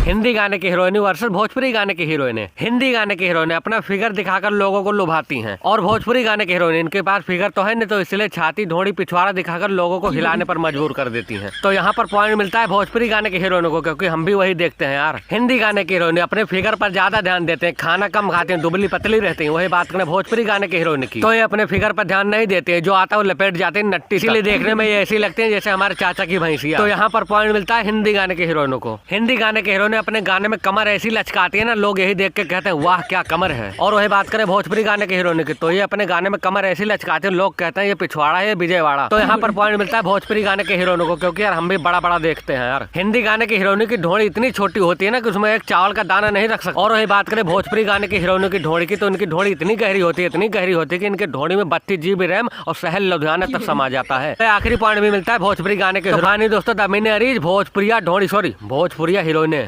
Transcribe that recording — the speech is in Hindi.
हिंदी गाने की हीरोइन वर्सेस भोजपुरी गाने की हीरोइन। हिंदी गाने की हीरोइन अपना फिगर दिखाकर लोगों को लुभाती हैं और भोजपुरी गाने की हीरोइन इनके पास फिगर तो है नहीं, तो इसलिए छाती ढोड़ी पिछवाड़ा दिखाकर लोगों को हिलाने पर मजबूर कर देती हैं। तो यहाँ पर पॉइंट मिलता है भोजपुरी गाने की हीरोइनों को, क्योंकि हम भी वही देखते हैं यार। हिंदी गाने की हीरोइन अपने फिगर पर ज्यादा ध्यान देते हैं, खाना कम खाते हैं, दुबली पतली रहती है। वही बात करें भोजपुरी गाने की हीरोइन की, तो ये अपने फिगर पर ध्यान नहीं देते हैं, जो आता है वो लपेट जाते हैं नट्टी, इसीलिए देखने में ये ऐसी लगती है जैसे हमारे चाचा की भैंसिया। तो यहाँ पर पॉइंट मिलता है हिंदी गाने की हीरोइनों को। हिंदी गाने के हीरोइन अपने गाने में कमर ऐसी लचकाती है ना, लोग यही देख के कहते हैं वाह क्या कमर है। और वही बात करें भोजपुरी गाने के हीरोइन की, तो ये अपने गाने में कमर ऐसी लचकाते हैं, लोग कहते हैं ये पिछवाड़ा है, विजयवाड़ा। तो यहाँ पर पॉइंट मिलता है भोजपुरी गाने के हीरोइनों को, क्योंकि यार हम भी बड़ा बड़ा देखते हैं यार। हिंदी गाने की हीरोइन की ढोड़ी इतनी छोटी होती है ना कि उसमें एक चावल का दाना नहीं रख सकते। और वही बात करें भोजपुरी गाने की हीरोइनों की ढोड़ी की, तो इनकी ढोड़ी इतनी गहरी होती है, इतनी गहरी होती है कि इनके ढोड़ी में 32 GB रैम और शहर लुधियाना तक समा जाता है। आखिरी पॉइंट भी मिलता है भोजपुरी गाने के। दोस्तों भोजपुरिया हीरोइने।